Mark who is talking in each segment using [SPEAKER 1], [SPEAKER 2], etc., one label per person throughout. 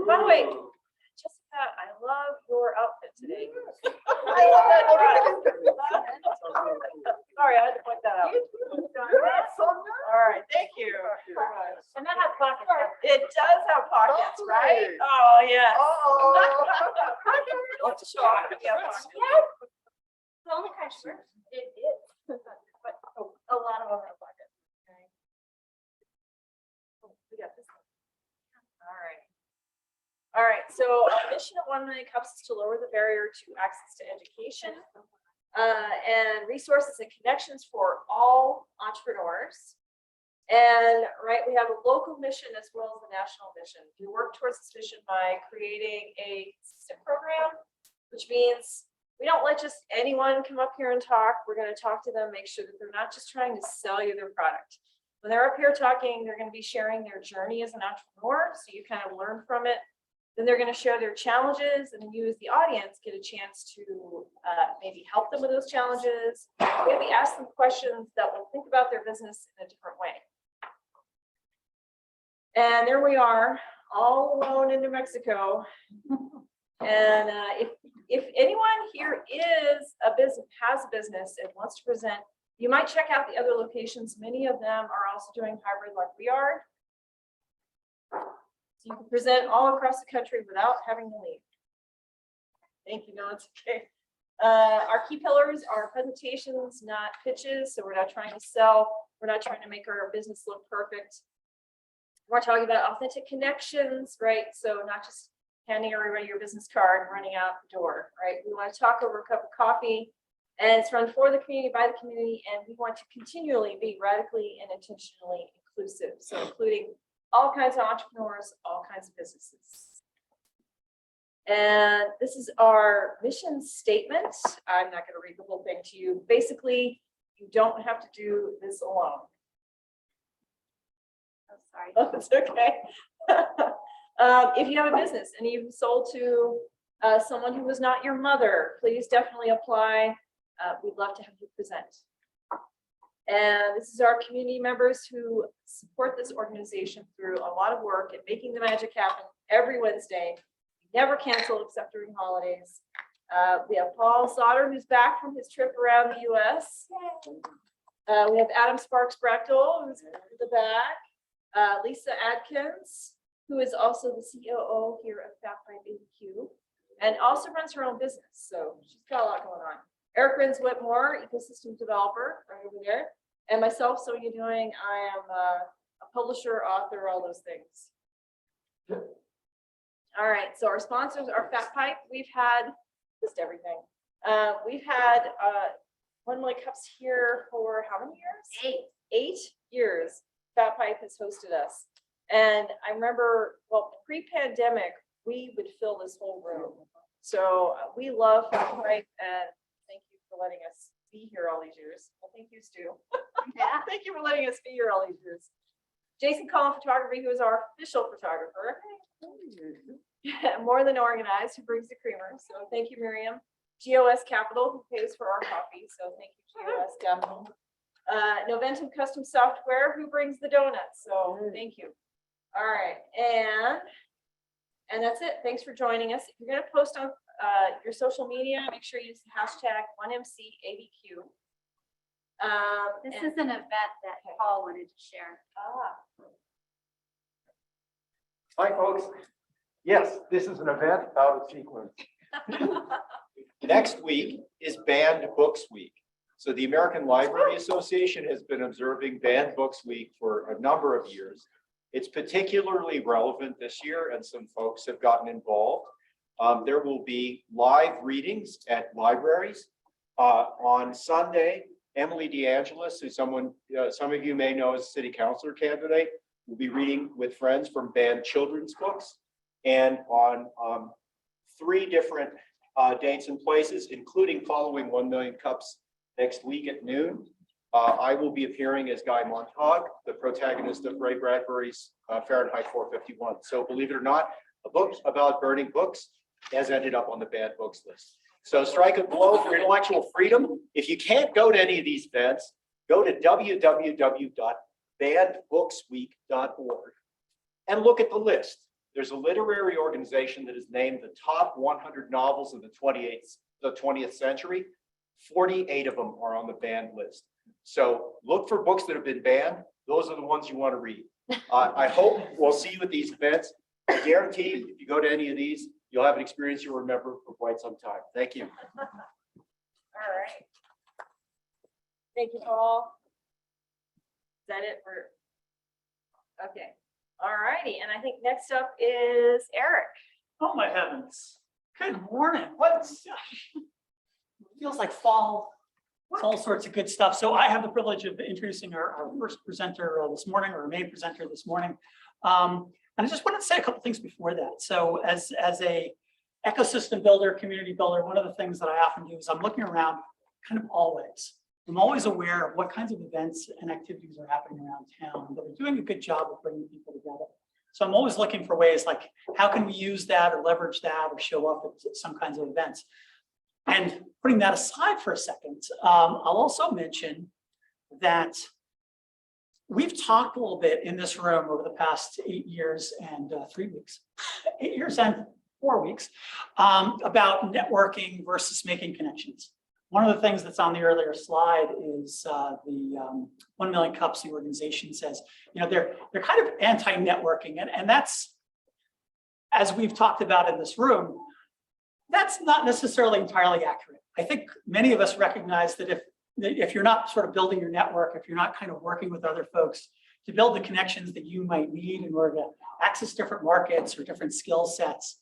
[SPEAKER 1] By the way, Jessica, I love your outfit today. I love that. Sorry, I had to point that out. All right, thank you.
[SPEAKER 2] And that has pockets.
[SPEAKER 1] It does have pockets, right? Oh, yes. Let's show off. Yeah, pockets.
[SPEAKER 2] The only kind of shirt.
[SPEAKER 1] It is. But a lot of them have pockets. Okay. Oh, we got this one. All right. All right, so our mission at 1 Million Cups is to lower the barrier to access to education and resources and connections for all entrepreneurs. And right, we have a local mission as well as a national mission. We work towards this mission by creating a consistent program, which means we don't let just anyone come up here and talk. We're going to talk to them, make sure that they're not just trying to sell you their product. When they're up here talking, they're going to be sharing their journey as an entrepreneur, so you kind of learn from it. Then they're going to share their challenges, and then you as the audience get a chance to maybe help them with those challenges. Maybe ask them questions that will think about their business in a different way. And there we are, all alone in New Mexico. And if anyone here is a business, has a business and wants to present, you might check out the other locations. Many of them are also doing hybrid like we are. So you can present all across the country without having to leave. Thank you, no, it's okay. Our key pillars are presentations, not pitches. So we're not trying to sell. We're not trying to make our business look perfect. We're talking about authentic connections, right? So not just handing everybody your business card and running out the door, right? We want to talk over a cup of coffee, and it's run for the community, by the community, and we want to continually be radically and intentionally inclusive. So including all kinds of entrepreneurs, all kinds of businesses. And this is our mission statement. I'm not going to read the whole thing to you. Basically, you don't have to do this alone.
[SPEAKER 2] Oh, sorry.
[SPEAKER 1] Oh, it's okay. If you have a business and you've sold to someone who was not your mother, please definitely apply. We'd love to have you present. And this is our community members who support this organization through a lot of work and making the magic happen every Wednesday. We never cancel except during holidays. We have Paul Sauter, who's back from his trip around the US. We have Adam Sparks-Brechtel, who's in the back. Lisa Adkins, who is also the COO here at Fat Pipe ABQ, and also runs her own business. So she's got a lot going on. Eric Rins-Whitmore, ecosystem developer, right over there. And myself, Sonia Doing, I am a publisher, author, all those things. All right, so our sponsors are Fat Pipe. We've had just everything. We've had 1 Million Cups here for how many years? 8 years. Fat Pipe has hosted us. And I remember, well, pre-pandemic, we would fill this whole room. So we love Fat Pipe, and thank you for letting us be here all these years. Well, thank you, Stu.
[SPEAKER 2] Yeah.
[SPEAKER 1] Thank you for letting us be here all these years. Jason Collin Photography, who is our official photographer. More Than Organized, who brings the creamer. So thank you, Miriam. GOS Capital, who pays for our coffee. So thank you, GOS Capital. Noventum Custom Software, who brings the donuts. So thank you. All right, and that's it. Thanks for joining us. If you're going to post on your social media, make sure you use the hashtag 1MCABQ.
[SPEAKER 2] This is an event that Paul wanted to share.
[SPEAKER 3] Hi, folks. Yes, this is an event out of sequence.
[SPEAKER 4] Next week is Banned Books Week. So the American Library Association has been observing Banned Books Week for a number of years. It's particularly relevant this year, and some folks have gotten involved. There will be live readings at libraries. On Sunday, Emily DeAngelis, who some of you may know as a city councilor candidate, will be reading with friends from banned children's books. And on 3 different dates and places, including following 1 Million Cups next week at noon, I will be appearing as Guy Montague, the protagonist of Ray Bradbury's Fahrenheit 451. So believe it or not, a book about burning books has ended up on the banned books list. So strike a blow for intellectual freedom. If you can't go to any of these events, go to www.bannedbooksweek.org and look at the list. There's a literary organization that has named the top 100 novels of the 20th century. 48 of them are on the banned list. So look for books that have been banned. Those are the ones you want to read. I hope we'll see you at these events. I guarantee if you go to any of these, you'll have an experience you'll remember for quite some time. Thank you.
[SPEAKER 1] All right. Thank you, Paul. Is that it for? Okay. All righty. And I think next up is Eric.
[SPEAKER 5] Oh, my heavens. Good morning. What's feels like fall. It's all sorts of good stuff. So I have the privilege of introducing our first presenter this morning, or main presenter this morning. And I just wanted to say a couple things before that. So as a ecosystem builder, community builder, one of the things that I often do is I'm looking around kind of always. I'm always aware of what kinds of events and activities are happening around town that are doing a good job of bringing people together. So I'm always looking for ways like, how can we use that or leverage that or show up at some kinds of events? And putting that aside for a second, I'll also mention that we've talked a little bit in this room over the past 8 years and 3 weeks, 8 years and 4 weeks, about networking versus making connections. One of the things that's on the earlier slide is the 1 Million Cups, the organization says, you know, they're kind of anti-networking, and that's, as we've talked about in this room, that's not necessarily entirely accurate. I think many of us recognize that if you're not sort of building your network, if you're not kind of working with other folks to build the connections that you might need in order to access different markets or different skill sets,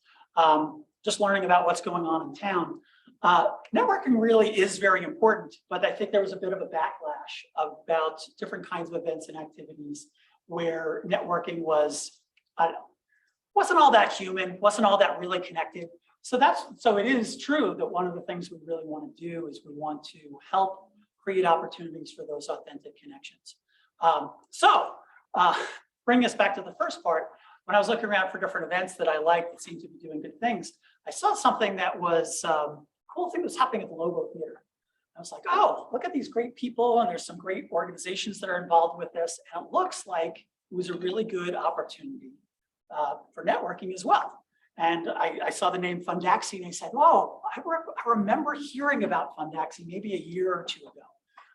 [SPEAKER 5] just learning about what's going on in town, networking really is very important, but I think there was a bit of a backlash about different kinds of events and activities where networking was, wasn't all that human, wasn't all that really connected. So it is true that one of the things we really want to do is we want to help create opportunities for those authentic connections. Bringing us back to the first part, when I was looking around for different events that I liked that seemed to be doing good things, I saw something that was cool thing that was happening at the Logo Theater. I was like, oh, look at these great people, and there's some great organizations that are involved with this. And it looks like it was a really good opportunity for networking as well. And I saw the name Fundaxi, and I said, "Whoa, I remember hearing about Fundaxi maybe a year or two ago.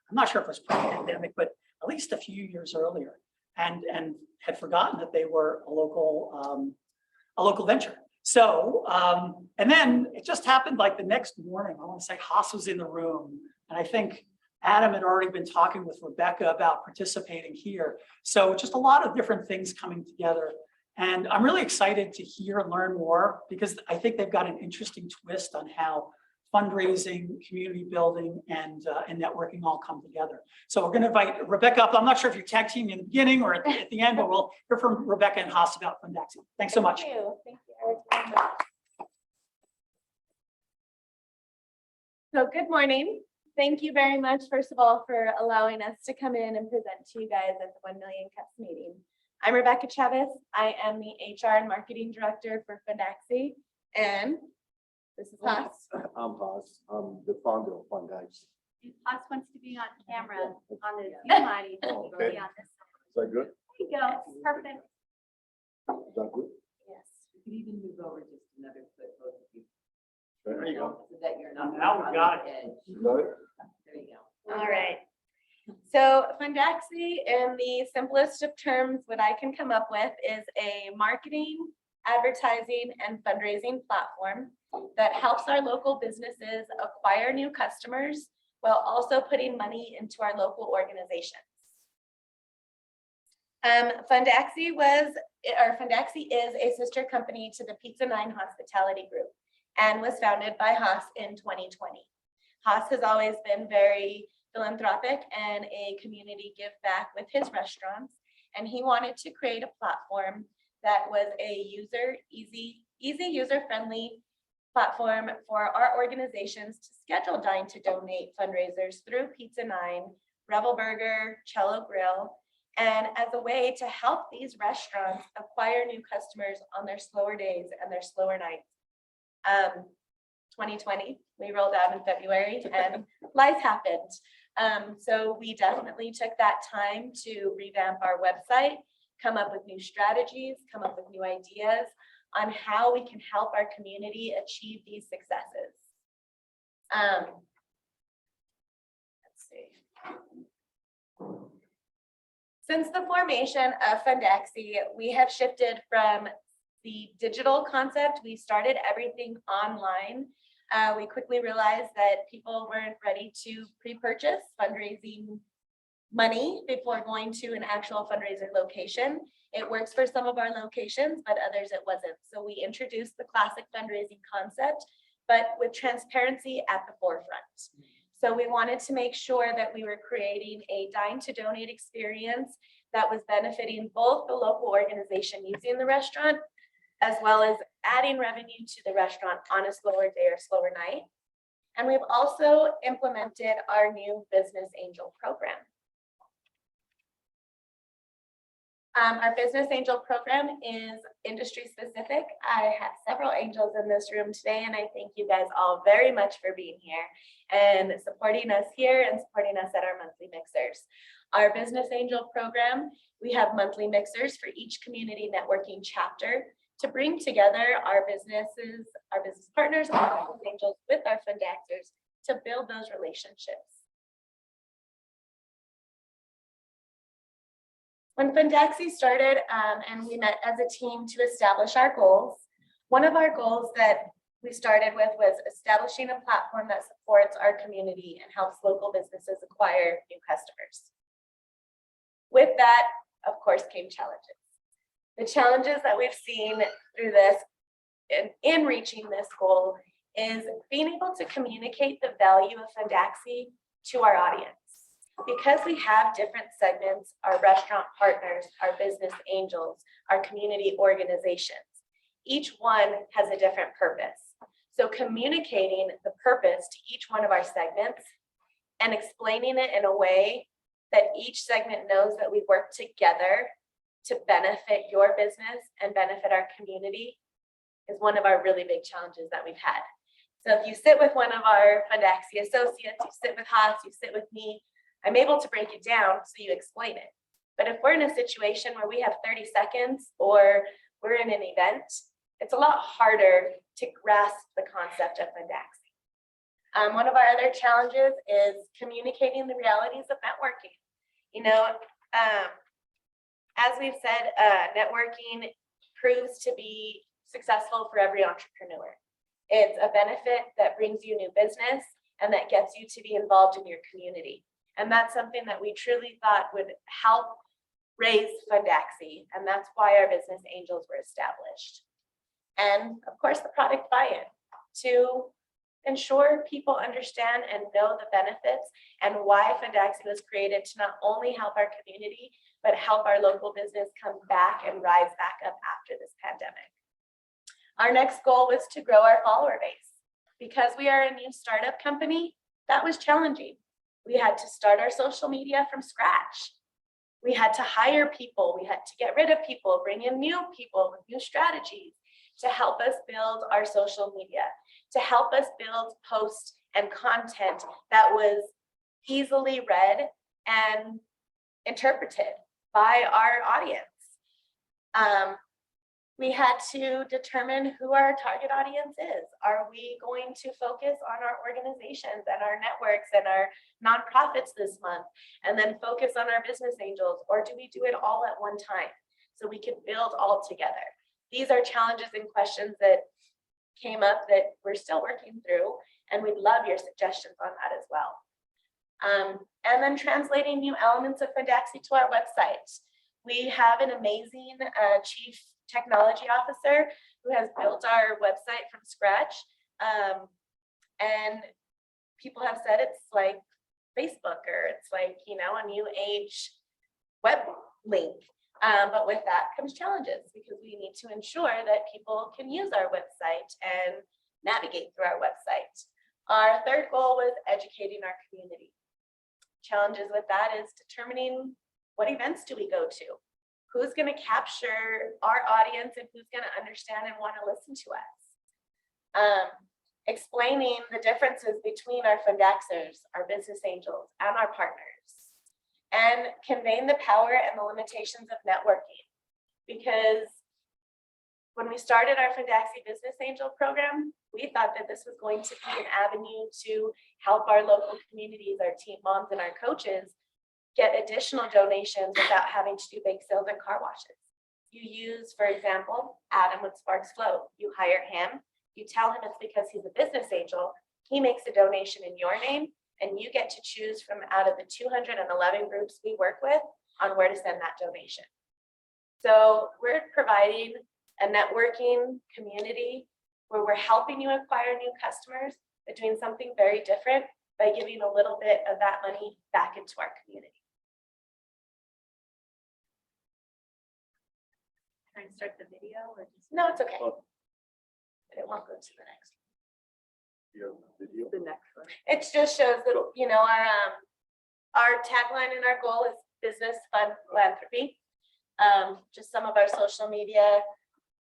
[SPEAKER 5] I'm not sure if it was pre-pandemic, but at least a few years earlier, and had forgotten that they were a local venture." So, and then it just happened like the next morning. I want to say Haas was in the room, and I think Adam had already been talking with Rebecca about participating here. So just a lot of different things coming together. And I'm really excited to hear and learn more, because I think they've got an interesting twist on how fundraising, community building, and networking all come together. So we're going to invite Rebecca up. I'm not sure if you're tag teaming in the beginning or at the end, but we'll hear from Rebecca and Haas about Fundaxi. Thanks so much.
[SPEAKER 1] Thank you. Thank you, Eric.
[SPEAKER 6] So good morning. Thank you very much, first of all, for allowing us to come in and present to you guys at the 1 Million Cups meeting. I'm Rebecca Chavez. I am the HR and Marketing Director for Fundaxi, and this is Haas.
[SPEAKER 3] I'm Haas. I'm the founder of Fundaxi.
[SPEAKER 2] Haas wants to be on camera on the Zoom audience.
[SPEAKER 3] Oh,
[SPEAKER 2] Be
[SPEAKER 3] okay.
[SPEAKER 2] on this side.
[SPEAKER 3] Is that good?
[SPEAKER 2] There you go. Perfect.
[SPEAKER 3] Is that good?
[SPEAKER 6] Yes.
[SPEAKER 7] You can even move over just another foot, both of you.
[SPEAKER 3] There you go.
[SPEAKER 7] So that you're not.
[SPEAKER 5] Now we've got it.
[SPEAKER 7] Edge.
[SPEAKER 3] You got it?
[SPEAKER 7] There you go.
[SPEAKER 6] All right. So Fundaxi, in the simplest of terms, what I can come up with is a marketing, advertising, and fundraising platform that helps our local businesses acquire new customers while also putting money into our local organizations. Fundaxi is a sister company to the Pizza 9 Hospitality Group and was founded by Haas in 2020. Haas has always been very philanthropic and a community give back with his restaurants, and he wanted to create a platform that was a easy user-friendly platform for our organizations to schedule Dine to Donate fundraisers through Pizza 9, Revel Burger, Cello Grill, and as a way to help these restaurants acquire new customers on their slower days and their slower nights. 2020, we rolled out in February and life happened. So we definitely took that time to revamp our website, come up with new strategies, come up with new ideas. on how we can help our community achieve these successes. Let's see. Since the formation of Fundaxi, we have shifted from the digital concept. We started everything online. We quickly realized that people weren't ready to pre-purchase fundraising money before going to an actual fundraiser location. It works for some of our locations, but others it wasn't. So we introduced the classic fundraising concept, but with transparency at the forefront. So we wanted to make sure that we were creating a dine to donate experience that was benefiting both the local organization using the restaurant, as well as adding revenue to the restaurant on a slower day or slower night. And we've also implemented our new business angel program. Our business angel program is industry specific. I have several angels in this room today, and I thank you guys all very much for being here and supporting us here and supporting us at our monthly mixers. Our business angel program, we have monthly mixers for each community networking chapter to bring together our businesses, our business partners, our business angels with our Fundaxers to build those relationships. When Fundaxi started and we met as a team to establish our goals, one of our goals that we started with was establishing a platform that supports our community and helps local businesses acquire new customers. With that, of course, came challenges. The challenges that we've seen through this in reaching this goal is being able to communicate the value of Fundaxi to our audience. Because we have different segments, our restaurant partners, our business angels, our community organizations, each one has a different purpose. So communicating the purpose to each one of our segments and explaining it in a way that each segment knows that we work together to benefit your business and benefit our community is one of our really big challenges that we've had. So if you sit with one of our Fundaxi associates, you sit with Haas, you sit with me, I'm able to break it down so you explain it. But if we're in a situation where we have 30 seconds or we're in an event, it's a lot harder to grasp the concept of Fundaxi. One of our other challenges is communicating the realities of networking. You know, as we've said, networking proves to be successful for every entrepreneur. It's a benefit that brings you new business and that gets you to be involved in your community. And that's something that we truly thought would help raise Fundaxi. And that's why our business angels were established. And of course, the product buy-in to ensure people understand and know the benefits and why Fundaxi was created to not only help our community, but help our local business come back and rise back up after this pandemic. Our next goal was to grow our follower base. Because we are a new startup company, that was challenging. We had to start our social media from scratch. We had to hire people. We had to get rid of people, bring in new people with new strategies to help us build our social media, to help us build posts and content that was easily read and interpreted by our audience. We had to determine who our target audience is. Are we going to focus on our organizations and our networks and our nonprofits this month, and then focus on our business angels, or do we do it all at one time so we can build all together? These are challenges and questions that came up that we're still working through, and we'd love your suggestions on that as well. And then translating new elements of Fundaxi to our website. We have an amazing chief technology officer who has built our website from scratch. And people have said it's like Facebook, or it's like, you know, a new age web link. But with that comes challenges, because we need to ensure that people can use our website and navigate through our website. Our third goal was educating our community. Challenges with that is determining what events do we go to? Who's going to capture our audience and who's going to understand and want to listen to us? Explaining the differences between our Fundaxers, our business angels, and our partners, and conveying the power and the limitations of networking. Because when when we started our Fundaxi Business Angel program, we thought that this was going to be an avenue to help our local communities, our team moms and our coaches get additional donations without having to do bake sales and car washes. You use, for example, Adam with Sparks Flow. You hire him, you tell him it's because he's a business angel. He makes a donation in your name, and you get to choose from out of the 211 groups we work with on where to send that donation. So we're providing a networking community where we're helping you acquire new customers, but doing something very different by giving a little bit of that money back into our community.
[SPEAKER 2] Can I start the video or just?
[SPEAKER 6] No, it's okay. But it won't go to the next.
[SPEAKER 7] The next one.
[SPEAKER 6] It just shows that, you know, our tagline and our goal is business, fun, philanthropy. Just some of our social media,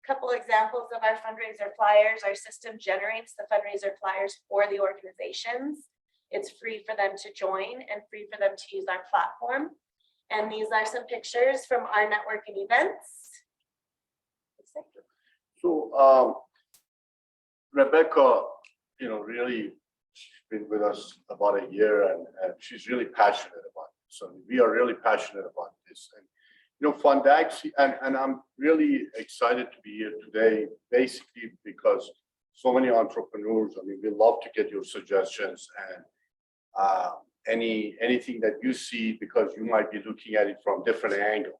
[SPEAKER 6] couple examples of our fundraiser flyers. Our system generates the fundraiser flyers for the organizations. It's free for them to join and free for them to use our platform. And these are some pictures from our networking events.
[SPEAKER 8] So Rebecca, you know, really, she's been with us about a year, and she's really passionate about it. So we are really passionate about this. And you know, Fundaxi, and I'm really excited to be here today, basically because so many entrepreneurs, I mean, we love to get your suggestions and anything that you see, because you might be looking at it from different angles.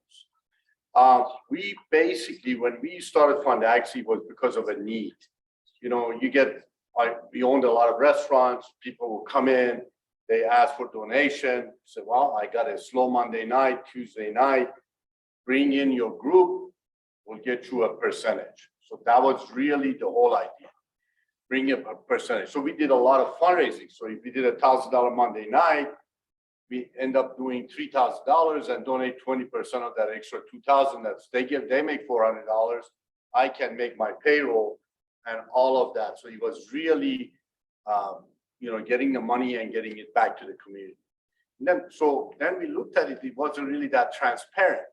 [SPEAKER 8] We basically, when we started Fundaxi, was because of a need. You know, we owned a lot of restaurants, people will come in, they ask for donation, say, well, I got a slow Monday night, Tuesday night, bring in your group, we'll get you a percentage. So that was really the whole idea, bring in a percentage. So we did a lot of fundraising. So if we did $1,000 Monday night, we end up doing $3,000 and donate 20% of that extra $2,000. That's they make $400. I can make my payroll and all of that. So it was really, you know, getting the money and getting it back to the community. And then we looked at it. It wasn't really that transparent,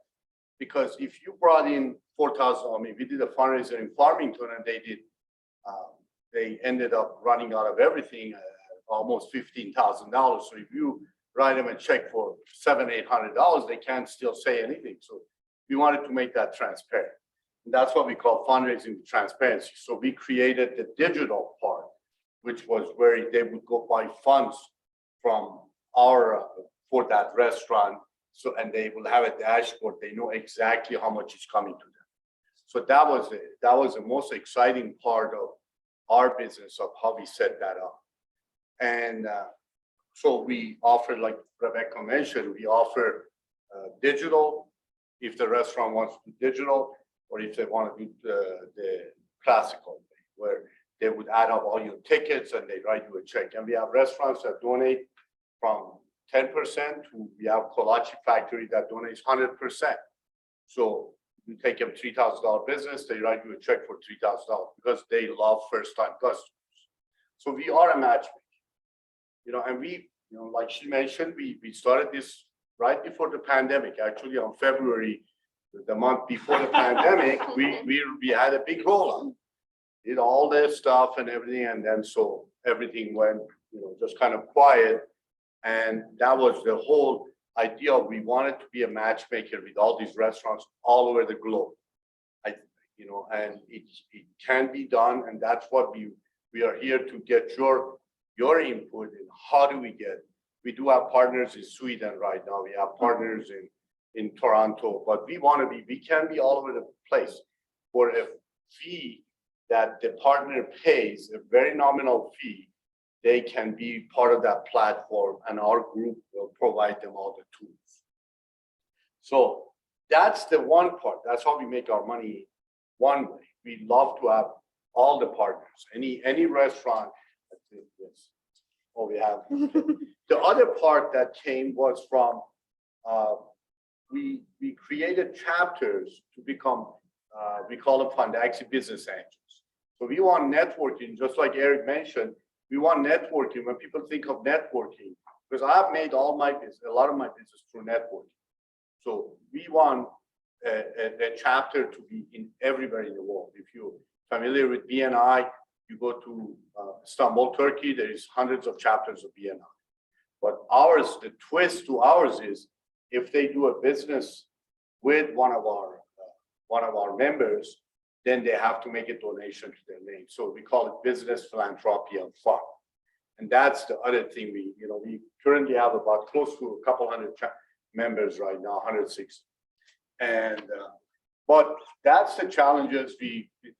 [SPEAKER 8] because if you brought in 4,000, I mean, we did a fundraiser in Farmington, and they ended up running out of everything, almost $15,000. So if you write them a check for $700-800, they can't still say anything. So we wanted to make that transparent. And that's what we call fundraising transparency. So we created the digital part, which was where they would go buy funds from for that restaurant. So, and they will have a dashboard. They know exactly how much is coming to them. So that was the most exciting part of our business, of how we set that up. And so we offer, like Rebecca mentioned, we offer digital if the restaurant wants to do digital, or if they want to do the classical, where they would add up all your tickets and they write you a check. And we have restaurants that donate from 10% to, we have Kolache Factory that donates 100%. So you take them $3,000 business, they write you a check for $3,000 because they love first-time customers. So we are a matchmaker. You know, and we, you know, like she mentioned, we started this right before the pandemic. Actually, on February, the month before the pandemic, we had a big roll-up, did all this stuff and everything, and then so everything went, you know, just kind of quiet. And that was the whole idea. We wanted to be a matchmaker with all these restaurants all over the globe. You know, and it can be done, and that's what we are here to get your input in. How do we do have partners in Sweden right now. We have partners in Toronto, but we can be all over the place for a fee that the partner pays, a very nominal fee. They can be part of that platform, and our group will provide them all the tools. So that's the one part. That's how we make our money one way. We love to have all the partners, any restaurant. Yes. Oh, we have. The other part that came was from, we created chapters to become, we call them Fundaxi Business Angels. So we want networking, just like Eric mentioned, we want networking. When people think of networking, because I've made a lot of my business through networking. So we want a chapter to be in everywhere in the world. If you're familiar with BNI, you go to Istanbul, Turkey, there is hundreds of chapters of BNI. But ours, the twist to ours is if they do a business with one of our members, then they have to make a donation to their name. So we call it business philanthropy and fund. And that's the other thing we currently have about close to a couple hundred members right now, 160. And but that's the challenges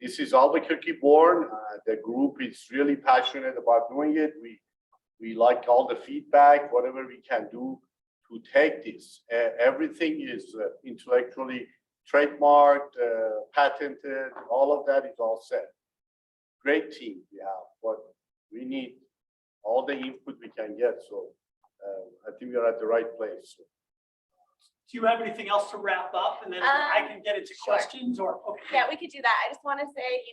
[SPEAKER 8] this is Albuquerque born. The group is really passionate about doing it. We like all the feedback, whatever we can do to take this. Everything is intellectually trademarked, patented, all of that is all set. Great team we have, but we need all the input we can get. So I think we're at the right place.
[SPEAKER 5] Do you have anything else to wrap up and then I can get into
[SPEAKER 6] Sure.
[SPEAKER 5] questions or? Okay.
[SPEAKER 6] Yeah, we could do that. I just want to say,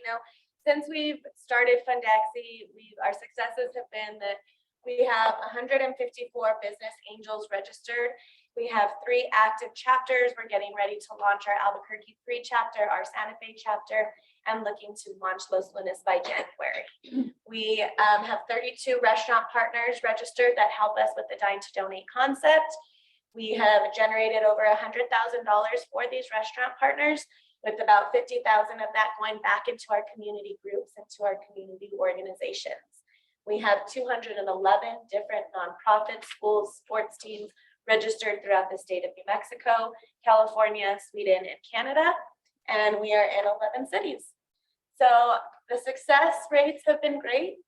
[SPEAKER 6] since we've started Fundaxi, our successes have been that we have 154 business angels registered. We have 3 active chapters. We're getting ready to launch our Albuquerque 3 chapter, our Santa Fe chapter, and looking to launch Los Lunas by January. We have 32 restaurant partners registered that help us with the Dine to Donate concept. We have generated over $100,000 for these restaurant partners, with about 50,000 of that going back into our community groups, into our community organizations. We have 211 different nonprofit schools, sports teams registered throughout the state of New Mexico, California, Sweden, and Canada, and we are in 11 cities. So the success rates have been great,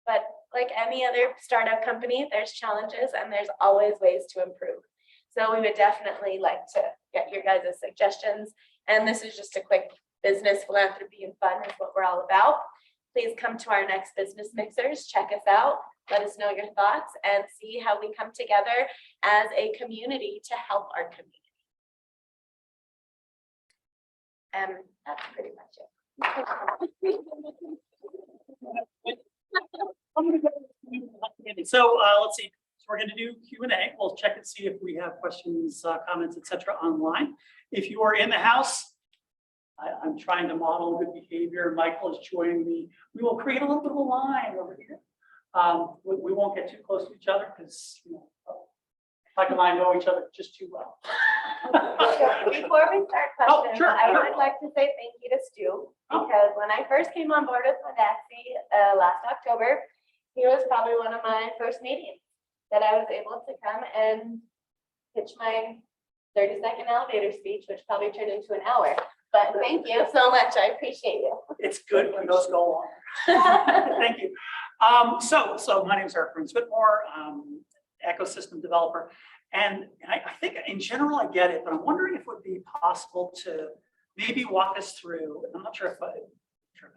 [SPEAKER 6] but like any other startup company, there's challenges and there's always ways to improve. So we would definitely like to get your guys' suggestions. And this is just a quick business philanthropy and fun is what we're all about. Please come to our next business mixers, check us out, let us know your thoughts and see how we come together as a community to help our community. And that's pretty much it.
[SPEAKER 5] So let's see. So we're going to do Q&A. We'll check and see if we have questions, comments, etc. online. If you are in the house, I'm trying to model good behavior. Michael is joining me. We will create a little bit of a line over here. We won't get too close to each other because Mike and I know each other just too well.
[SPEAKER 6] Before we start questions,
[SPEAKER 5] sure,
[SPEAKER 6] I
[SPEAKER 5] sure.
[SPEAKER 6] would like to say thank you to Stu, because when I first came on board with Fundaxi last October, he was probably one of my first meetings that I was able to come and pitch my 30-second elevator speech, which probably turned into an hour. But thank you so much. I appreciate you.
[SPEAKER 5] It's good when those go on. Thank you. So my name is Eric Whitmore, ecosystem developer. And I think in general, I get it, but I'm wondering if it would be possible to maybe walk us through, and I'm not sure if I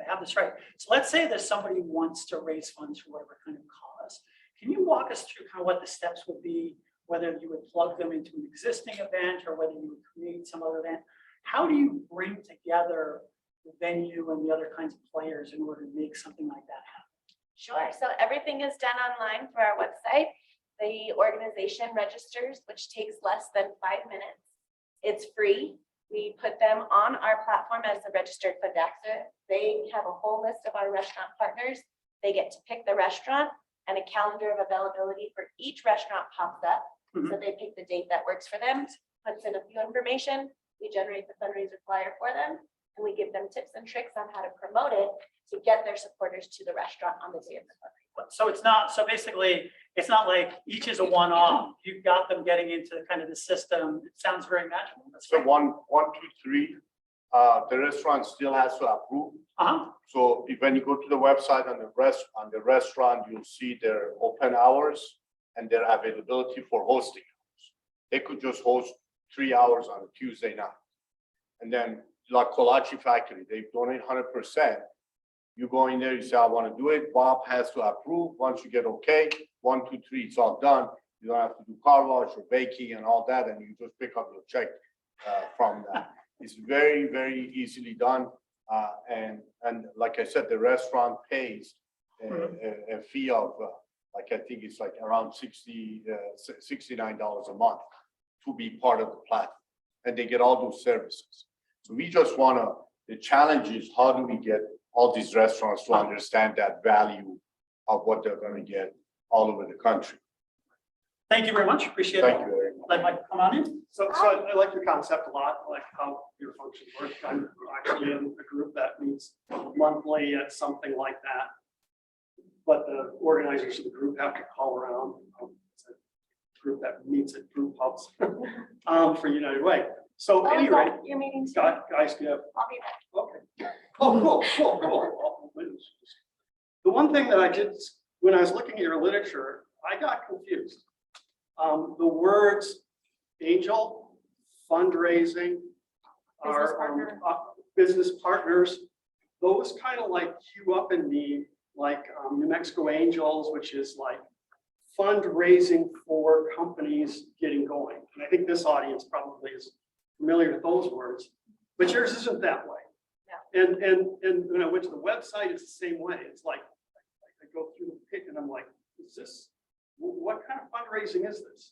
[SPEAKER 5] have this right. So let's say that somebody wants to raise funds for whatever kind of cause. Can you walk us through kind of what the steps would be, whether you would plug them into an existing event or whether you would create some other event? How do you bring together the venue and the other kinds of players in order to make something like that happen?
[SPEAKER 6] Sure. So everything is done online for our website. The organization registers, which takes less than 5 minutes. It's free. We put them on our platform as a registered Fundaxi. They have a whole list of our restaurant partners. They get to pick the restaurant, and a calendar of availability for each restaurant pops up. So they pick the date that works for them, puts in a few information. We generate the fundraiser flyer for them, and we give them tips and tricks on how to promote it to get their supporters to the restaurant on the day of the fundraiser.
[SPEAKER 5] So it's not, so basically, it's not like each is a one-off. You've got them getting into kind of the system. It sounds very magical. That's
[SPEAKER 8] So
[SPEAKER 5] great.
[SPEAKER 8] 1, 2, 3, the restaurant still has to approve. So when you go to the website on the restaurant, you'll see their open hours and their availability for hosting. They could just host 3 hours on a Tuesday night. And then like Kolache Factory, they donate 100%. You go in there, you say, I want to do it. Bob has to approve. Once you get okay, 1, 2, 3, it's all done. You don't have to do car wash or baking and all that, and you just pick up your check from that. It's very, very easily done. And like I said, the restaurant pays a fee of, like I think it's like around $69 a month to be part of the platform. and they get all those services. So we just the challenge is how do we get all these restaurants to understand that value of what they're going to get all over the country.
[SPEAKER 5] Thank you very much. Appreciate it.
[SPEAKER 8] Thank you very much.
[SPEAKER 5] I'd like to come on in.
[SPEAKER 9] So I like your concept a lot, I like how your functions work. I'm actually in a group that meets monthly at something like that. But the organizers of the group have to call around. It's a group that meets at group hubs for United Way. So
[SPEAKER 6] Oh, is
[SPEAKER 9] anyway,
[SPEAKER 6] that your meeting?
[SPEAKER 9] guys, yeah,
[SPEAKER 6] I'll be back.
[SPEAKER 9] okay. Oh, cool. The one thing that I did, when I was looking at your literature, I got confused. The words angel, fundraising,
[SPEAKER 1] Business
[SPEAKER 9] are
[SPEAKER 1] partner.
[SPEAKER 9] business partners. Those kind of like queue up in me, like New Mexico Angels, which is like fundraising for companies getting going. And I think this audience probably is familiar with those words, but yours isn't that way.
[SPEAKER 1] Yeah.
[SPEAKER 9] And when I went to the website, it's the same way. It's like I go through the pick and I'm like, is this, what kind of fundraising is this?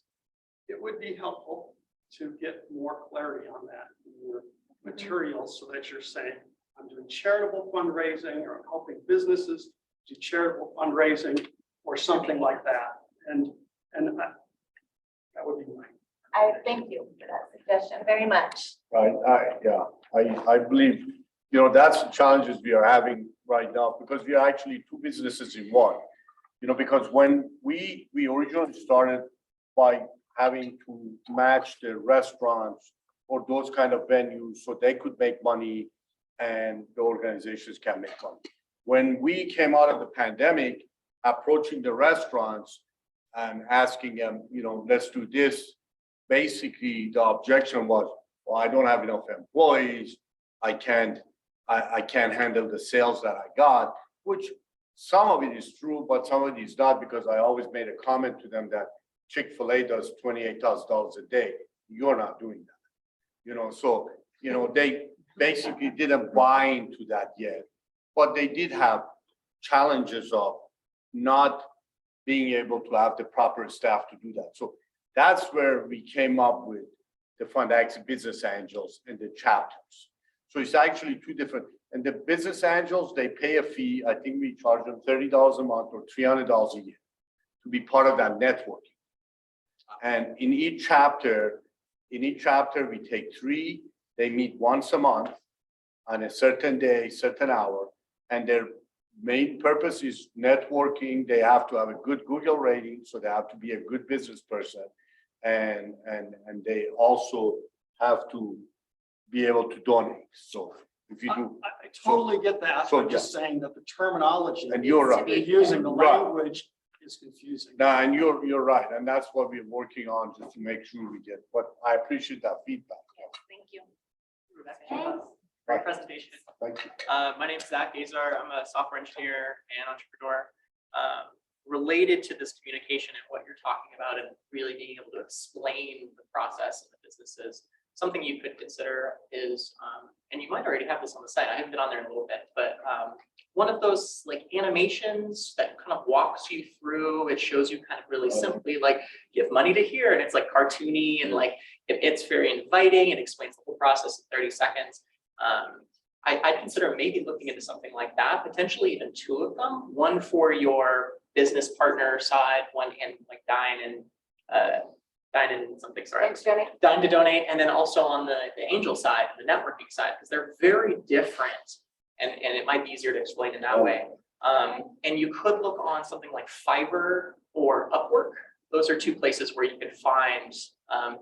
[SPEAKER 9] It would be helpful to get more clarity on that in your materials so that you're saying, I'm doing charitable fundraising or I'm helping businesses do charitable fundraising or something like that. And that would be mine.
[SPEAKER 6] I thank you for that suggestion very much.
[SPEAKER 8] Right, I believe, that's the challenges we are having right now because we are actually two businesses in one. Because when we originally started by having to match the restaurants or those kind of venues so they could make money and the organizations can make money. When we came out of the pandemic, approaching the restaurants and asking them, let's do this, basically the objection was, well, I don't have enough employees. I can't handle the sales that I got, which some of it is true, but some of it is not because I always made a comment to them that Chick-fil-A does $28,000 a day. You're not doing that. So, they basically didn't buy into that yet, but they did have challenges of not being able to have the proper staff to do that. So that's where we came up with the Fundaxi Business Angels and the chapters. So it's actually two different, and the Business Angels, they pay a fee. I think we charge them $30 a month or $300 a year to be part of that networking. And in each chapter, we take 3, they meet once a month on a certain day, certain hour, and their main purpose is networking. They have to have a good Google rating, so they have to be a good business person. And they also have to be able to donate. So if you do.
[SPEAKER 9] I totally get that.
[SPEAKER 8] So,
[SPEAKER 9] I'm just saying that the terminology
[SPEAKER 8] And you're
[SPEAKER 9] that
[SPEAKER 8] right.
[SPEAKER 9] they're using, the
[SPEAKER 8] Right.
[SPEAKER 9] language is confusing.
[SPEAKER 8] No, and you're right. And that's what we're working on just to make sure we get, but I appreciate that feedback.
[SPEAKER 6] Thank you.
[SPEAKER 10] Great presentation.
[SPEAKER 8] Thank you.
[SPEAKER 10] My name is Zach Azar. I'm a software engineer and entrepreneur. Related to this communication and what you're talking about and really being able to explain the process of the businesses, something you could consider is, and you might already have this on the site, I haven't been on there in a little bit, but one of those like animations that kind of walks you through, it shows you kind of really simply like give money to here, and it's like cartoony and like it's very inviting and explains the whole process in 30 seconds. I'd consider maybe looking into something like that, potentially even 2 of them, one for your business partner side, one in like Dine and something, sorry.
[SPEAKER 6] Thanks, Jenny.
[SPEAKER 10] Dine to donate, and then also on the angel side, the networking side, because they're very different, and it might be easier to explain in that way. And you could look on something like Fiverr or Upwork. Those are 2 places where you can find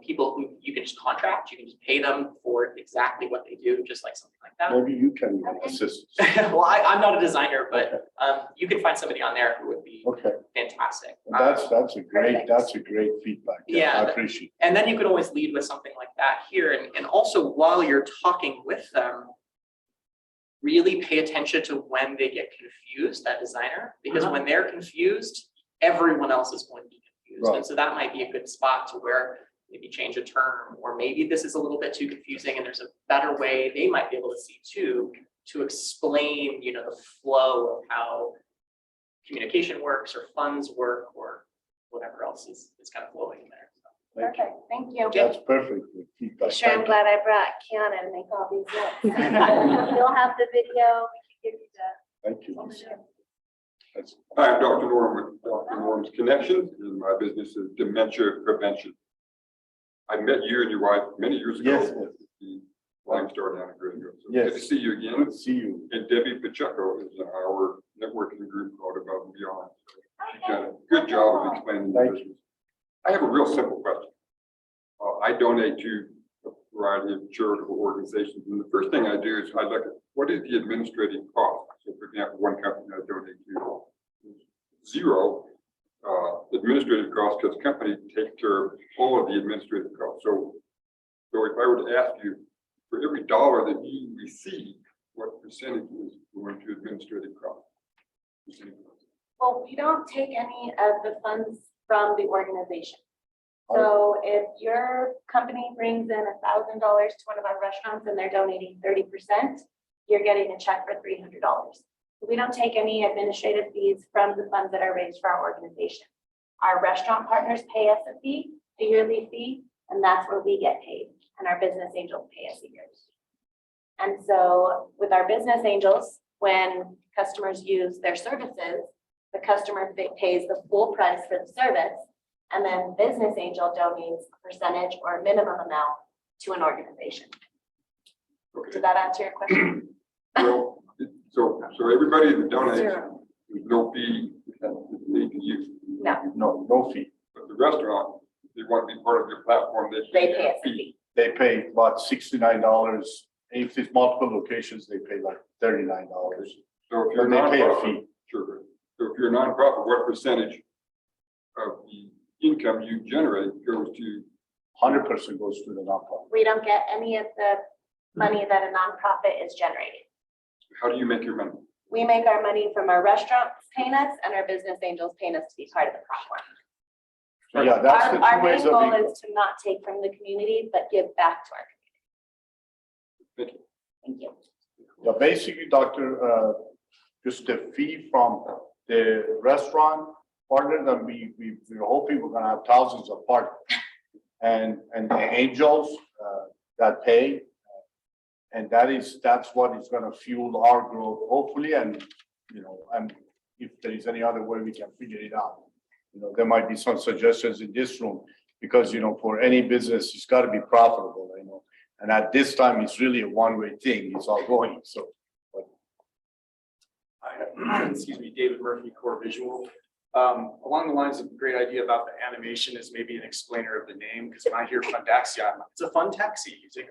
[SPEAKER 10] people who you can just contract. You can just pay them for exactly what they do, just like something like that.
[SPEAKER 8] Maybe you can assist.
[SPEAKER 10] Well, I'm not a designer, but you can find somebody on there who would be
[SPEAKER 8] Okay,
[SPEAKER 10] fantastic.
[SPEAKER 8] that's a great feedback.
[SPEAKER 10] Yeah,
[SPEAKER 8] I appreciate it.
[SPEAKER 10] And then you could always lead with something like that here. And also while you're talking with them, really pay attention to when they get confused, that designer, because when they're confused, everyone else is going to be confused.
[SPEAKER 8] Right.
[SPEAKER 10] And so that might be a good spot to where maybe change a term, or maybe this is a little bit too confusing and there's a better way they might be able to see too, to explain, the flow of how communication works or funds work or whatever else is kind of flowing in there.
[SPEAKER 6] Perfect, thank you.
[SPEAKER 8] That's perfect. Feedback.
[SPEAKER 6] Sure, I'm
[SPEAKER 8] Thank you.
[SPEAKER 6] glad I brought Kiana to make all these lists. You'll have the video, we can give you the.
[SPEAKER 8] Thank you. That's-
[SPEAKER 11] Hi, I'm Dr. Norm with Dr. Norm's Connections, and my business is dementia prevention. I met you and your wife many years ago.
[SPEAKER 8] Yes,
[SPEAKER 11] at
[SPEAKER 8] yes.
[SPEAKER 11] the Flying Star down in Gringo. So
[SPEAKER 8] Yes.
[SPEAKER 11] good to see you again.
[SPEAKER 8] Good to see you.
[SPEAKER 11] And Debbie Pacheco is in our networking group called Above and Beyond. She's done a good job of explaining the
[SPEAKER 8] Thank
[SPEAKER 11] business. I have a real simple question. I donate to a variety of charitable organizations, and the first thing I do is I look at what is the administrative cost. So for example, one company I donate to is zero administrative costs because the company takes care of all of the administrative costs. So if I were to ask you, for every dollar that you receive, what percentage is going to administrative costs?
[SPEAKER 6] Well, we don't take any of the funds from the organization. So if your company brings in $1,000 to one of our restaurants and they're donating 30%, you're getting a check for $300. We don't take any administrative fees from the funds that are raised for our organization. Our restaurant partners pay us a fee, a yearly fee, and that's where we get paid. And our business angels pay us a year. And so with our business angels, when customers use their services, the customer pays the full price for the service. And then business angel donates a percentage or a minimum amount to an organization.
[SPEAKER 11] Okay.
[SPEAKER 6] Did that answer your question?
[SPEAKER 11] Well, so everybody that donates,
[SPEAKER 6] Zero.
[SPEAKER 11] there's no fee paid to you.
[SPEAKER 6] No,
[SPEAKER 8] No fee.
[SPEAKER 11] But the restaurant, if they want to be part of your platform,
[SPEAKER 6] they pay us a fee.
[SPEAKER 8] They pay about $69. If it's multiple locations, they pay like $39.
[SPEAKER 11] So if you're a
[SPEAKER 8] But they pay a
[SPEAKER 11] nonprofit,
[SPEAKER 8] fee.
[SPEAKER 11] sure. So if you're a nonprofit, what percentage of the income you generate goes to?
[SPEAKER 8] 100% goes to the nonprofit.
[SPEAKER 6] We don't get any of the money that a nonprofit is generating.
[SPEAKER 11] How do you make your money?
[SPEAKER 6] We make our money from our restaurants paying us and our business angels paying us to be part of the platform.
[SPEAKER 8] Yeah, that's the
[SPEAKER 6] Our
[SPEAKER 8] two ways
[SPEAKER 6] main
[SPEAKER 8] of
[SPEAKER 6] goal
[SPEAKER 8] income.
[SPEAKER 6] is to not take from the community, but give back to our
[SPEAKER 11] Thank you.
[SPEAKER 6] community. Thank you.
[SPEAKER 8] Yeah, basically, Doctor, just the fee from the restaurant partners, and we're hoping we're gonna have thousands of partners. And the angels that pay, and that's what is gonna fuel our growth, hopefully, and, and if there is any other way we can figure it out. There might be some suggestions in this room, because, for any business, it's gotta be profitable, and at this time, it's really a one-way thing, it's all going, so.
[SPEAKER 12] Excuse me, David Murphy, Core Visual. Along the lines of great idea about the animation is maybe an explainer of the name, because when I hear Fundaxi, I'm like, it's a fun taxi. You take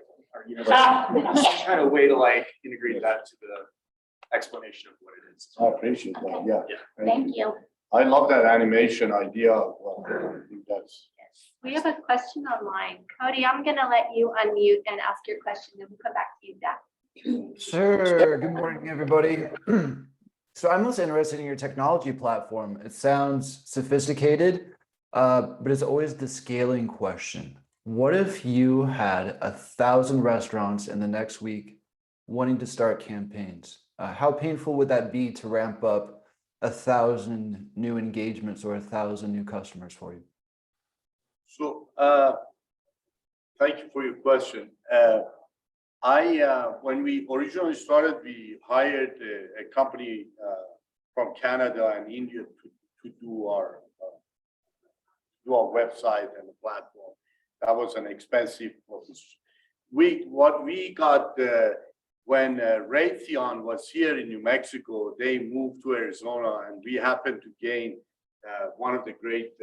[SPEAKER 12] some kind of way to like integrate that to the explanation of what it is.
[SPEAKER 8] I appreciate that, yeah.
[SPEAKER 6] Thank you.
[SPEAKER 8] I love that animation idea. Well, I think that's,
[SPEAKER 2] We have a question online. Cody, I'm gonna let you unmute and ask your question, then we'll come back to you, Zach.
[SPEAKER 13] Sure. Good morning, everybody. So I'm most interested in your technology platform. It sounds sophisticated, but it's always the scaling question. What if you had 1,000 restaurants in the next week wanting to start campaigns? How painful would that be to ramp up 1,000 new engagements or 1,000 new customers for you?
[SPEAKER 8] so, thank you for your question. When we originally started, we hired a company from Canada and India to do our website and the platform. That was an expensive process. What we got when Raytheon was here in New Mexico, they moved to Arizona, and we happened to gain one of the great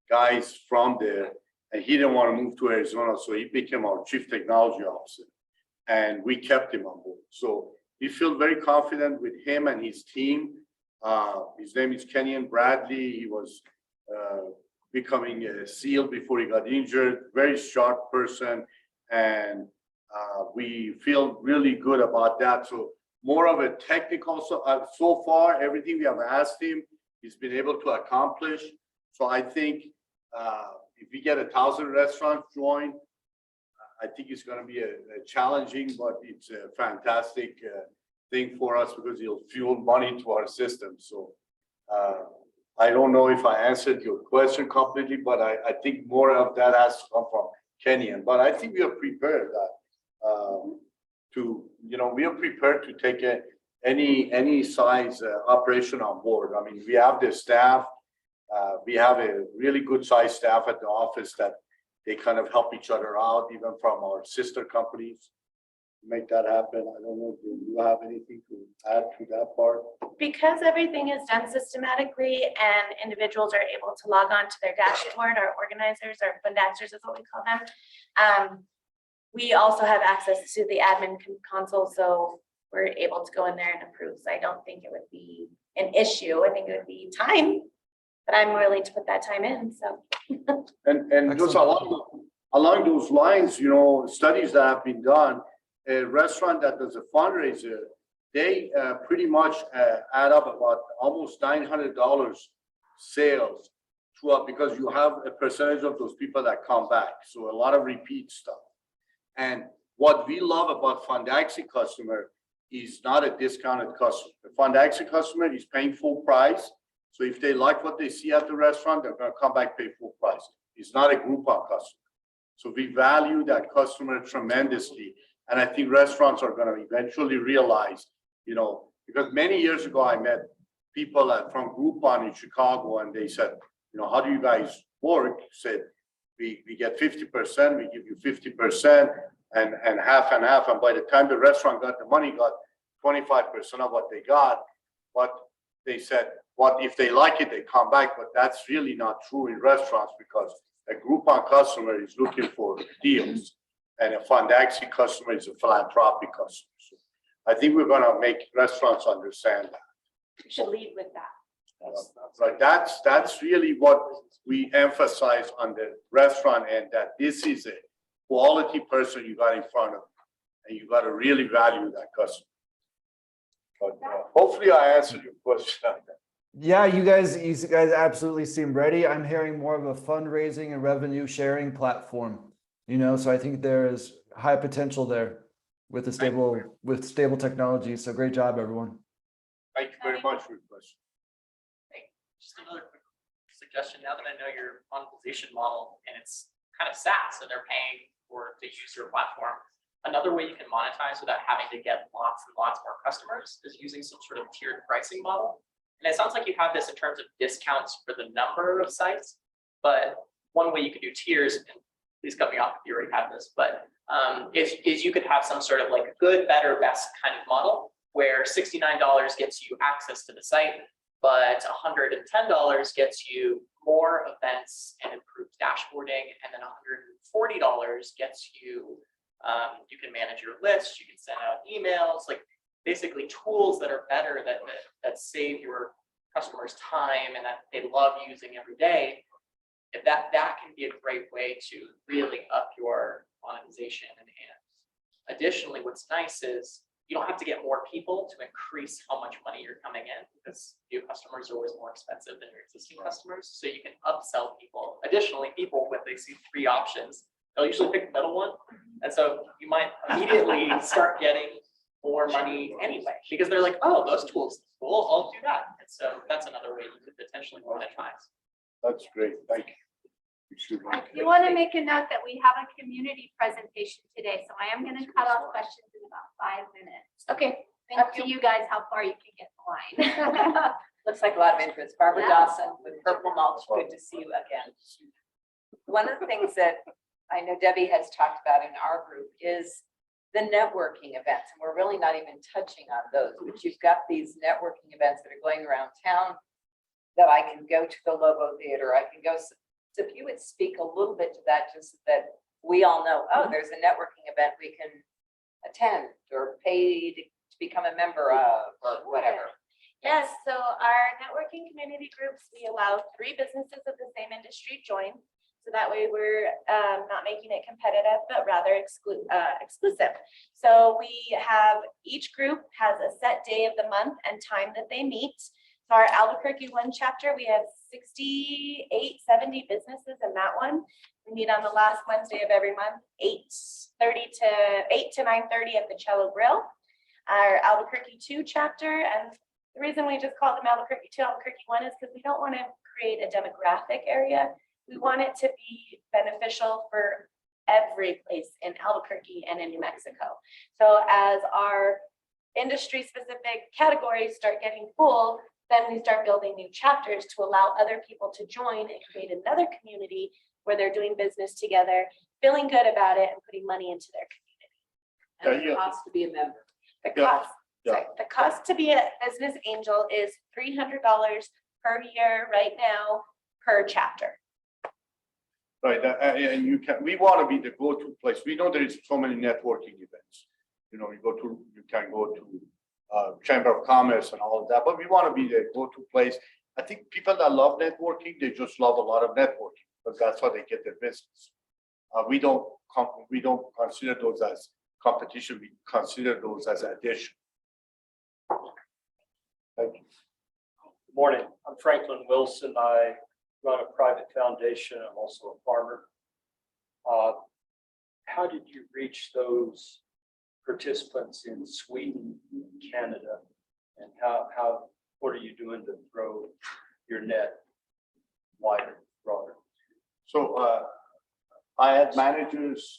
[SPEAKER 8] guys from there, and he didn't want to move to Arizona, so he became our chief technology officer. And we kept him on board. So we feel very confident with him and his team. His name is Kenyon Bradley. He was becoming a SEAL before he got injured, very sharp person. And we feel really good about that. So more of a technical, so far, everything we have asked him, he's been able to accomplish. So I think if we get 1,000 restaurants join, I think it's going to be a challenging, but it's a fantastic thing for us because it'll fuel money to our system. So I don't know if I answered your question completely, but I think more of that has to come from Kenyan. But I think we are prepared we are prepared to take any size operation on board. I mean, we have the staff. We have a really good sized staff at the office that they kind of help each other out, even from our sister companies. Make that happen. I don't know, do you have anything to add to that part?
[SPEAKER 6] Because everything is done systematically and individuals are able to log on to their dashboard, our organizers or Fundaxers is what we call them. We also have access to the admin console, so we're able to go in there and approve. So I don't think it would be an issue. I think it would be time, but I'm willing to put that time in, so.
[SPEAKER 8] And just along those lines, studies that have been done, a restaurant that does a fundraiser, they pretty much add up about almost $900 sales throughout, because you have a percentage of those people that come back. So a lot of repeat stuff. And what we love about Fundaxi customer is not a discounted customer. The Fundaxi customer is paying full price. So if they like what they see at the restaurant, they're going to come back, pay full price. It's not a Groupon customer. So we value that customer tremendously. And I think restaurants are going to eventually realize, because many years ago, I met people from Groupon in Chicago, and they said, how do you guys work? Said, we get 50%, we give you 50% and half and half. And by the time the restaurant got the money, got 25% of what they got. But they said, what if they like it, they come back. But that's really not true in restaurants, because a Groupon customer is looking for deals. And a Fundaxi customer is a philanthropic customer. So I think we're going to make restaurants understand that.
[SPEAKER 6] We should lead with that.
[SPEAKER 8] Right. That's really what we emphasize on the restaurant end, that this is a quality person you got in front of, and you got to really value that customer. But hopefully I answered your question.
[SPEAKER 13] Yeah, you guys absolutely seem ready. I'm hearing more of a fundraising and revenue sharing platform. So I think there is high potential there with the stable technology. So great job, everyone.
[SPEAKER 8] Thank you very much for your question.
[SPEAKER 10] Just another quick suggestion, now that I know your monetization model and it's kind of SaaS, so they're paying to use your platform. Another way you can monetize without having to get lots and lots more customers is using some sort of tiered pricing model. And it sounds like you have this in terms of discounts for the number of sites, but one way you could do tiers, and please cut me off if you already have this, but is you could have some sort of like good, better, best kind of model where $69 gets you access to the site, but $110 gets you more events and improved dashboarding, and then $140 gets you, you can manage your list, you can send out emails, like basically tools that are better, that save your customers time and that they love using every day. If that can be a great way to really up your monetization. And additionally, what's nice is you don't have to get more people to increase how much money you're coming in, because new customers are always more expensive than your existing customers. So you can upsell people. Additionally, people, when they see 3 options, they'll usually pick the middle one. And so you might immediately start getting more money anyway, because they're like, oh, those tools, cool, I'll do that. And so that's another way you could potentially monetize.
[SPEAKER 8] That's great. Thank you.
[SPEAKER 2] I do want to make a note that we have a community presentation today, so I am going to cut off questions in about 5 minutes.
[SPEAKER 6] Okay.
[SPEAKER 2] Up to you guys how far you can get the line.
[SPEAKER 7] Looks like a lot of interest. Barbara
[SPEAKER 2] Yeah.
[SPEAKER 7] Dawson with Purple Mulch, good to see you again. One of the things that I know Debbie has talked about in our group is the networking events, and we're really not even touching on those, but you've got these networking events that are going around town that I can go to the Lobo Theater, I can go. So if you would speak a little bit to that, just that we all know, oh, there's a networking event we can attend or pay to become a member of, or whatever.
[SPEAKER 6] Yes, so our networking community groups, we allow 3 businesses of the same industry join. So that way we're not making it competitive, but rather exclusive. So we have, each group has a set day of the month and time that they meet. So our Albuquerque 1 chapter, we have 68, 70 businesses in that one. We meet on the last Wednesday of every month, 8 to 9:30 at the Cello Grill. Our Albuquerque 2 chapter, and The reason we just call them Albuquerque 2, Albuquerque 1 is because we don't want to create a demographic area. We want it to be beneficial for every place in Albuquerque and in New Mexico. So as our industry-specific categories start getting full, then we start building new chapters to allow other people to join and create another community where they're doing business together, feeling good about it, and putting money into their community.
[SPEAKER 7] And it costs to be a member.
[SPEAKER 6] The
[SPEAKER 8] Yeah,
[SPEAKER 6] cost, sorry, the cost to be a business angel is $300 per year right now per chapter.
[SPEAKER 8] Right, and you can, we want to be the go-to place. We know there is so many networking events. You know, you can go to Chamber of Commerce and all of that, but we want to be the go-to place. I think people that love networking, they just love a lot of networking, because that's how they get their business. We don't consider those as competition. We consider those as addition. Thank you.
[SPEAKER 14] Good morning. I'm Franklin Wilson. I run a private foundation. I'm also a farmer. How did you reach those participants in Sweden, Canada, and what are you doing to throw your net wider, broader?
[SPEAKER 8] So I had managers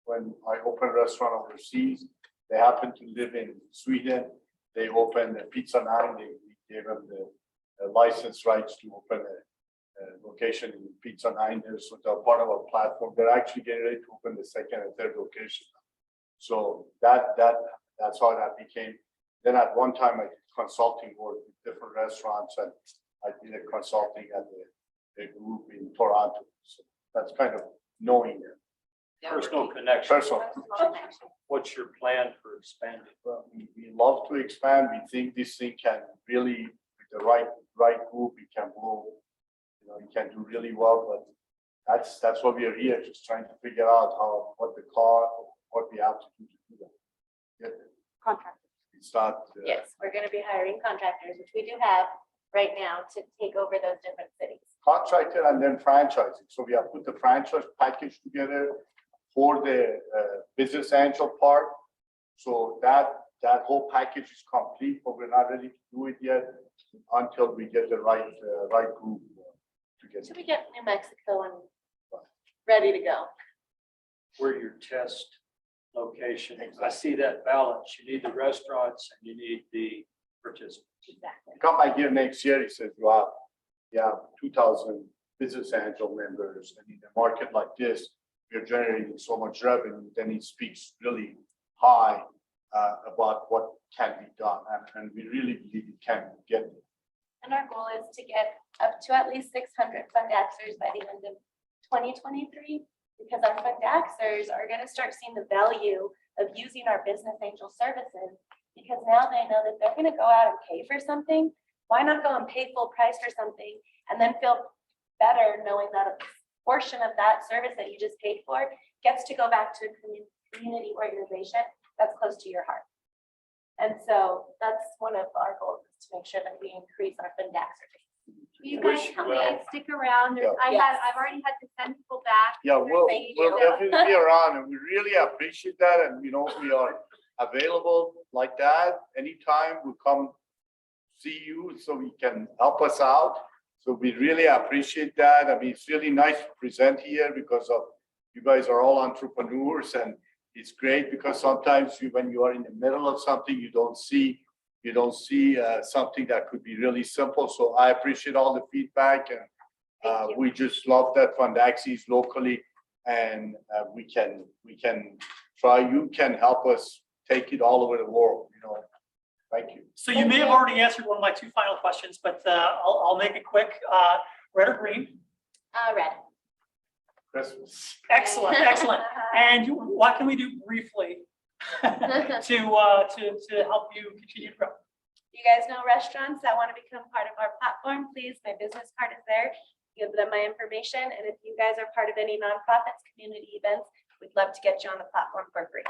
[SPEAKER 8] when I opened a restaurant overseas. They happened to live in Sweden. They opened a Pizza 9. They gave them the license rights to open a location in Pizza 9 there. So they're part of our platform. They're actually getting ready to open the second and third location. So that's how that became. Then at one time I did consulting work with different restaurants, and I did a consulting at the group in Toronto. So that's kind of knowing them.
[SPEAKER 14] Personal connection.
[SPEAKER 8] Personal.
[SPEAKER 14] What's your plan for expanding?
[SPEAKER 8] Well, we love to expand. We think this thing can really, with the right group, it can blow. You know, it can do really well. But that's what we are here, just trying to figure out what we have to do that. Get there.
[SPEAKER 6] Contractors.
[SPEAKER 8] It's not.
[SPEAKER 6] Yes, we're going to be hiring contractors, which we do have right now, to take over those different cities.
[SPEAKER 8] Contractor and then franchising. So we have put the franchise package together for the business angel part. So that whole package is complete, but we're not ready to do it yet until we get the right group to get.
[SPEAKER 6] So we get New Mexico and ready to go.
[SPEAKER 14] Where your test location? I see that balance. You need the restaurants and you need the participants.
[SPEAKER 6] Exactly.
[SPEAKER 8] Come back here next year, he says, wow, you have 2,000 business angel members, and in a market like this, you're generating so much revenue, then he speaks really high about what can be done, and we really believe it can get there.
[SPEAKER 6] And our goal is to get up to at least 600 Fundaxers by the end of 2023, because our Fundaxers are going to start seeing the value of using our business angel services, because now they know that they're going to go out and pay for something. Why not go and pay full price for something and then feel better knowing that a portion of that service that you just paid for gets to go back to a community organization that's close to your heart. And so that's one of our goals, is to make sure that we increase our Fundaxer base.
[SPEAKER 2] You guys come and stick around.
[SPEAKER 8] Yeah.
[SPEAKER 2] I've already had to send people back.
[SPEAKER 8] Yeah, we'll
[SPEAKER 6] Thank you.
[SPEAKER 8] definitely be around, and we really appreciate that, and we are available like that. Anytime we come see you so we can help us out. So we really appreciate that. I mean, it's really nice to present here because of you guys are all entrepreneurs, and it's great because sometimes when you are in the middle of something, you don't see something that could be really simple. So I appreciate all the feedback, and we just love that Fundaxi is locally, and we can try. You can help us take it all over the world. Thank you.
[SPEAKER 5] So you may have already answered one of my two final questions, but I'll make it quick. Red or green?
[SPEAKER 6] Red.
[SPEAKER 8] Christmas.
[SPEAKER 5] Excellent, excellent. And what can we do briefly to help you continue to grow?
[SPEAKER 6] You guys know restaurants that want to become part of our platform, please, my business card is there. Give them my information. And if you guys are part of any nonprofits, community events, we'd love to get you on the platform for free.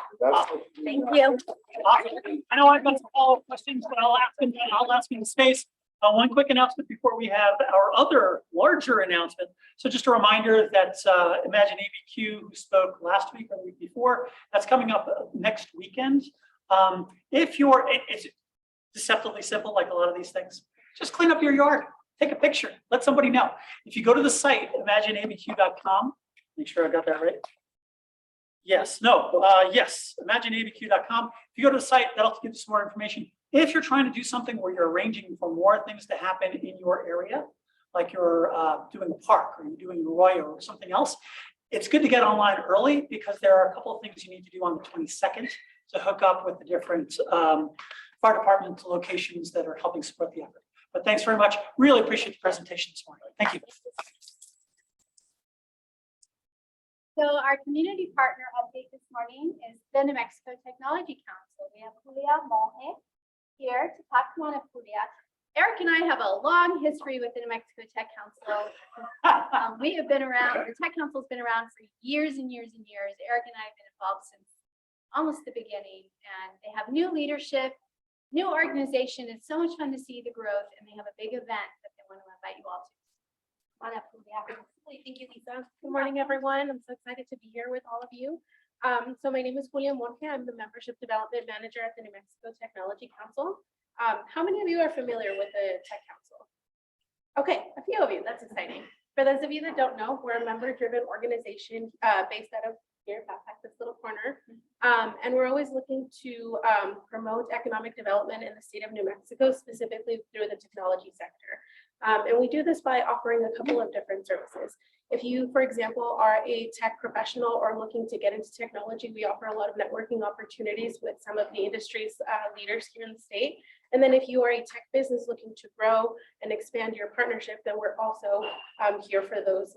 [SPEAKER 6] Thank you.
[SPEAKER 5] Awesome. I know I've got some follow-up questions, but I'll ask them in space. One quick announcement before we have our other larger announcement. So just a reminder that Imagine ABQ, who spoke last week or the week before, that's coming up next weekend. deceptively simple, like a lot of these things. Just clean up your yard, take a picture, let somebody know. If you go to the site, imagineabq.com, make sure I got that right. Yes, imagineabq.com. If you go to the site, that'll give you some more information. If you're trying to do something where you're arranging for more things to happen in your area, like you're doing a park or you're doing Arroyo or something else, it's good to get online early because there are a couple of things you need to do on the 22nd to hook up with the different fire department locations that are helping support the effort. But thanks very much. Really appreciate the presentation this morning. Thank you.
[SPEAKER 2] So our community partner update this morning is the New Mexico Technology Council. We have Julia Monge here to talk. Come on up, Julia. Eric and I have a long history with the New Mexico Tech Council. We have been around, the Tech Council has been around for years and years and years. Eric and I have been involved since almost the beginning, and they have new leadership, new organization. It's so much fun to see the growth, and they have a big event that they want to invite you all to. Come on up, Julia.
[SPEAKER 15] Thank you, Lisa. Good morning, everyone. I'm so excited to be here with all of you. So my name is Julia Monge. I'm the Membership Development Manager at the New Mexico Technology Council. How many of you are familiar with the Tech Council? Okay, a few of you. That's exciting. For those of you that don't know, we're a member-driven organization based out of here, back this little corner. And we're always looking to promote economic development in the state of New Mexico, specifically through the technology sector. And we do this by offering a couple of different services. If you, for example, are a tech professional or looking to get into technology, we offer a lot of networking opportunities with some of the industry's leaders here in the state. And then if you are a tech business looking to grow and expand your partnership, then we're also here for those,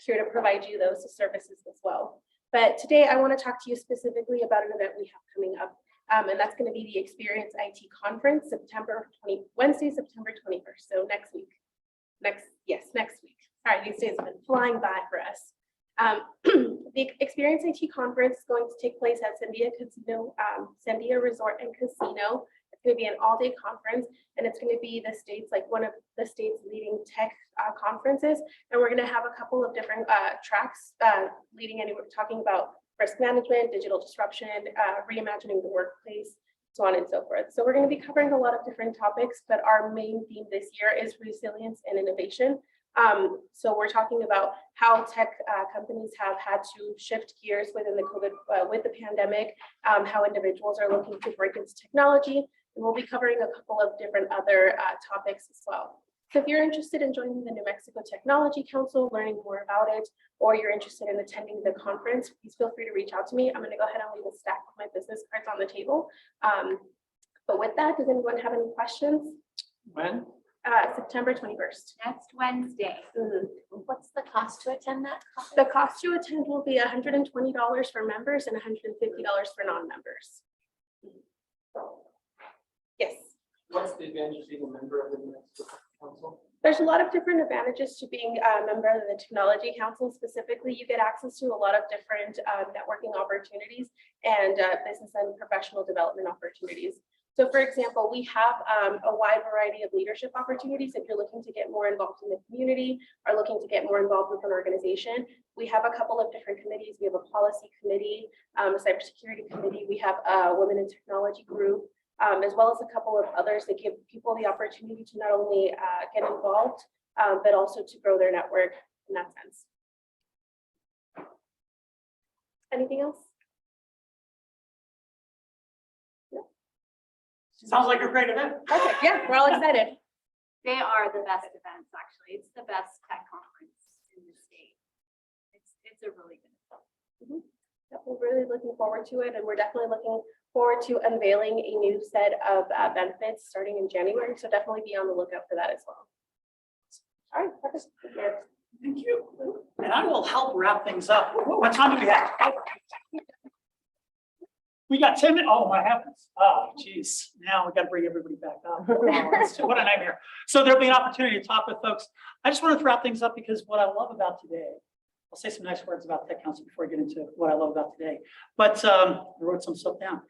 [SPEAKER 15] here to provide you those services as well. But today I want to talk to you specifically about an event we have coming up. And that's going to be the Experience IT Conference, Wednesday, September 21st. So next week. Next week. Sorry, these days have been flying by for us. The Experience IT Conference is going to take place at Sandia Casino, Sandia Resort and Casino. It's going to be an all-day conference, and it's going to be the state's, like one of the state's leading tech conferences. And we're going to have a couple of different tracks leading anywhere, talking about risk management, digital disruption, reimagining the workplace, so on and so forth. So we're going to be covering a lot of different topics, but our main theme this year is resilience and innovation. So we're talking about how tech companies have had to shift gears within the COVID, with the pandemic, how individuals are looking to break into technology, and we'll be covering a couple of different other topics as well. So if you're interested in joining the New Mexico Technology Council, learning more about it, or you're interested in attending the conference, please feel free to reach out to me. I'm going to go ahead and leave a stack of my business cards on the table. But with that, does anyone have any questions?
[SPEAKER 5] When?
[SPEAKER 15] September 21st.
[SPEAKER 2] Next Wednesday.
[SPEAKER 6] What's the cost to attend that conference?
[SPEAKER 15] The cost to attend will be $120 for members and $150 for non-members. Yes.
[SPEAKER 14] What's the advantage of being a member of the New Mexico Council?
[SPEAKER 15] There's a lot of different advantages to being a member of the Technology Council. Specifically, you get access to a lot of different networking opportunities and business and professional development opportunities. So for example, we have a wide variety of leadership opportunities. If you're looking to get more involved in the community or looking to get more involved with an organization, we have a couple of different committees. We have a policy committee, a cybersecurity committee. We have a women in technology group, as well as a couple of others that give people the opportunity to not only get involved, but also to grow their network in that sense. Anything else?
[SPEAKER 5] Sounds like a great event.
[SPEAKER 15] Okay, yeah, we're all excited.
[SPEAKER 2] They are the best events, actually. It's the best tech conference in the state. It's a really good event.
[SPEAKER 15] Yep, we're really looking forward to it, and we're definitely looking forward to unveiling a new set of benefits starting in January. So definitely be on the lookout for that as well. All right, perfect.
[SPEAKER 5] Thank you. And I will help wrap things up. What time do we have? We got 10 minutes. Oh, my heavens. Oh, geez. Now we got to bring everybody back up. Oh, what a nightmare. So there'll be an opportunity to talk with folks. I just wanted to wrap things up because what I love about today, I'll say some nice words about Tech Council before I get into what I love about today. But I wrote some stuff down.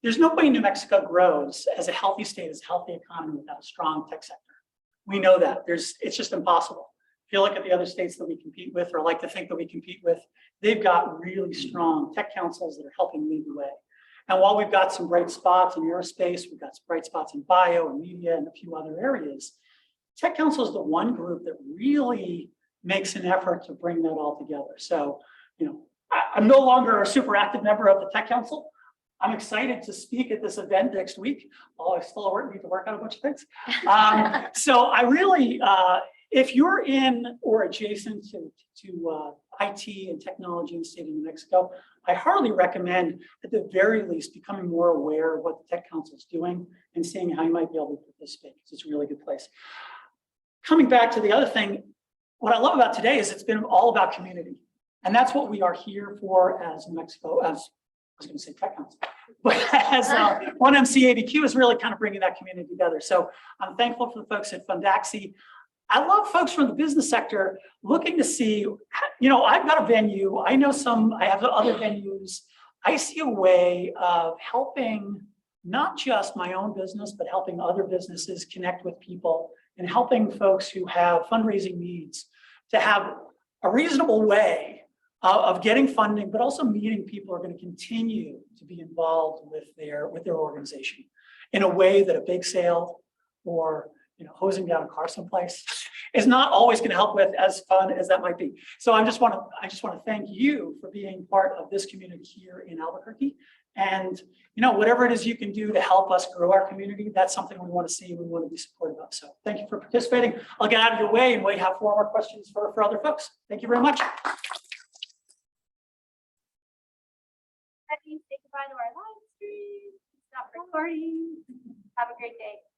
[SPEAKER 5] There's no way New Mexico grows as a healthy state, as a healthy economy without a strong tech sector. We know that. It's just impossible. If you look at the other states that we compete with, or like to think that we compete with, they've got really strong tech councils that are helping lead the way. And while we've got some bright spots in aerospace, we've got some bright spots in bio and media and a few other areas, Tech Council is the one group that really makes an effort to bring that all together. So, I'm no longer a super active member of the Tech Council. I'm excited to speak at this event next week, although I still need to work on a bunch of things. So I really, if you're in or adjacent to IT and technology in the state of New Mexico, I heartily recommend, at the very least, becoming more aware of what the Tech Council is doing and seeing how you might be able to participate, because it's a really good place. Coming back to the other thing, what I love about today is it's been all about community. And that's what we are here for as New Mexico, as I was going to say Tech Council, but as 1MC is really kind of bringing that community together. So I'm thankful for the folks at Fundaxi. I love folks from the business sector looking to see, I've got a venue. I know I have other venues. I see a way of helping not just my own business, but helping other businesses connect with people and helping folks who have fundraising needs to have a reasonable way of getting funding, but also meeting people who are going to continue to be involved with their organization in a way that a bake sale or hosing down a car someplace is not always going to help with, as fun as that might be. So I just want to thank you for being part of this community here in Albuquerque. And whatever it is you can do to help us grow our community, that's something we want to see and we want to be supportive of. So thank you for participating. I'll get out of your way and we have 4 more questions for other folks. Thank you very much.
[SPEAKER 2] Say goodbye to our live stream. Stop recording. Have a great day.